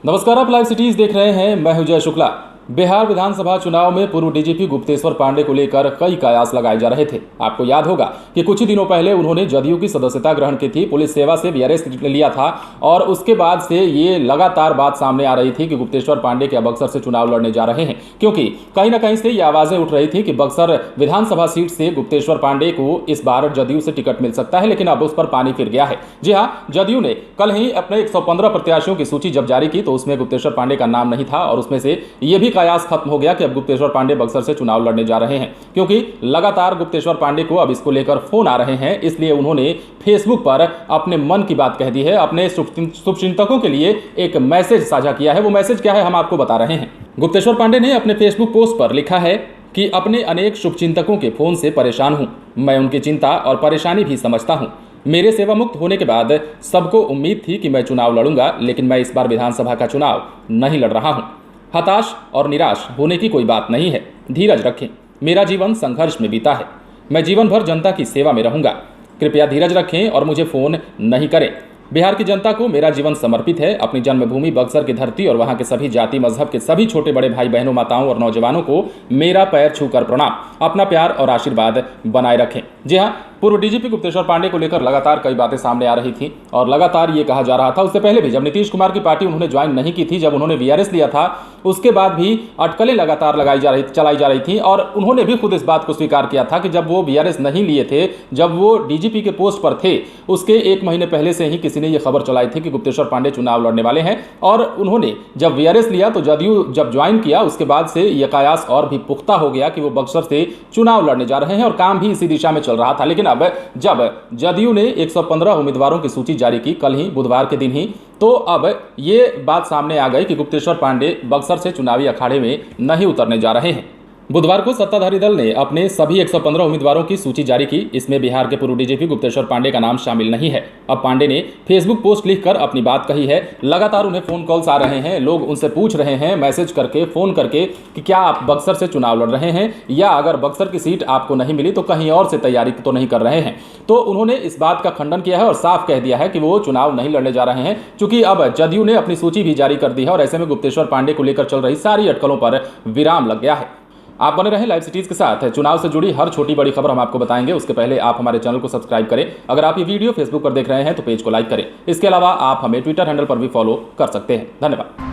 नमस्कार, आप live cities देख रहे हैं। मैं हूं जय शुक्ला। बिहार विधानसभा चुनाव में पूर्व डीजीपी गुप्तेश्वर पांडे को लेकर कई कयास लगाए जा रहे थे। आपको याद होगा कि कुछ ही दिनों पहले उन्होंने जदयू की सदस्यता ग्रहण की थी, पुलिस सेवा से वीआरएस लिया था और उसके बाद से ये लगातार बात सामने आ रही थी कि गुप्तेश्वर पांडे क्या बक्सर से चुनाव लड़ने जा रहे हैं, क्योंकि कहीं ना कहीं से ये आवाजें उठ रही थी कि बक्सर विधानसभा सीट से गुप्तेश्वर पांडे को इस बार जदयू से टिकट मिल सकता है, लेकिन अब उस पर पानी फिर गया है। जी हाँ, जदयू ने कल ही अपने 115 प्रत्याशियों की सूची जब जारी की तो उसमें गुप्तेश्वर पांडे का नाम नहीं था और उसमें से यह भी कयास खत्म हो गया कि अब गुप्तेश्वर पांडे बक्सर से चुनाव लड़ने जा रहे हैं, क्योंकि लगातार गुप्तेश्वर पांडे को अब इसको लेकर फोन आ रहे हैं। इसलिए उन्होंने फेसबुक पर अपने मन की बात कह दी है। अपने शुभचिंतकों के लिए एक मैसेज साझा किया है। वो मैसेज क्या है, हम आपको बता रहे हैं। गुप्तेश्वर पांडे ने अपने फेसबुक पोस्ट पर लिखा है कि अपने अनेक शुभचिंतकों के फोन से परेशान हूं। मैं उनकी चिंता और परेशानी भी समझता हूं। मेरे सेवा मुक्त होने के बाद सबको उम्मीद थी कि मैं चुनाव लड़ूंगा, लेकिन मैं इस बार विधानसभा का चुनाव नहीं लड़ रहा हूं। हताश और निराश होने की कोई बात नहीं है। धीरज रखें। मेरा जीवन संघर्ष में बीता है। मैं जीवन भर जनता की सेवा में रहूंगा। कृपया धीरज रखें और मुझे फोन नहीं करें। बिहार की जनता को मेरा जीवन समर्पित है। अपनी जन्मभूमि बक्सर की धरती और वहां के सभी जाति मजहब के सभी छोटे बड़े भाई बहनों, माताओं और नौजवानों को मेरा पैर छूकर प्रणाम। अपना प्यार और आशीर्वाद बनाए रखें। जी हाँ, पूर्व डीजीपी गुप्तेश्वर पांडे को लेकर लगातार कई बातें सामने आ रही थी और लगातार ये कहा जा रहा था। उससे पहले भी जब नीतीश कुमार की पार्टी उन्होंने ज्वाइन नहीं की थी, जब उन्होंने वीआरएस लिया था, उसके बाद भी अटकलें लगातार चलाई जा रही थी और उन्होंने भी खुद इस बात को स्वीकार किया था कि जब वो वीआरएस नहीं लिए थे, जब वो डीजीपी के पोस्ट पर थे, उसके 1 महीने पहले से ही किसी ने ये खबर चलाई थी कि गुप्तेश्वर पांडे चुनाव लड़ने वाले हैं। और उन्होंने जब वीआरएस लिया तो जदयू जब ज्वाइन किया, उसके बाद से यह कयास और भी पुख्ता हो गया कि वो बक्सर से चुनाव लड़ने जा रहे हैं और काम भी इसी दिशा में चल रहा था। लेकिन अब जब जदयू ने 115 उम्मीदवारों की सूची जारी की कल ही, बुधवार के दिन ही, तो अब ये बात सामने आ गई कि गुप्तेश्वर पांडे बक्सर से चुनावी अखाड़े में नहीं उतरने जा रहे हैं। बुधवार को सत्ताधारी दल ने अपने सभी 115 उम्मीदवारों की सूची जारी की। इसमें बिहार के पूर्व डीजीपी गुप्तेश्वर पांडे का नाम शामिल नहीं है। अब पांडे ने फेसबुक पोस्ट लिखकर अपनी बात कही है। लगातार उन्हें फोन कॉल्स आ रहे हैं, लोग उनसे पूछ रहे हैं मैसेज करके, फोन करके कि क्या आप बक्सर से चुनाव लड़ रहे हैं या अगर बक्सर की सीट आपको नहीं मिली तो कहीं और से तैयारी तो नहीं कर रहे हैं। तो उन्होंने इस बात का खंडन किया है और साफ कह दिया है कि वो चुनाव नहीं लड़ने जा रहे हैं, क्योंकि अब जदयू ने अपनी सूची भी जारी कर दी है और ऐसे में गुप्तेश्वर पांडे को लेकर चल रही सारी अटकलों पर विराम लग गया है। आप बने रहें लाइव सिटीज के साथ। चुनाव से जुड़ी हर छोटी बड़ी खबर हम आपको बताएंगे। उसके पहले आप हमारे चैनल को सब्सक्राइब करें। अगर आप ये वीडियो फेसबुक पर देख रहे हैं तो पेज को लाइक करें। इसके अलावा आप हमें ट्विटर हैंडल पर भी फॉलो कर सकते हैं। धन्यवाद।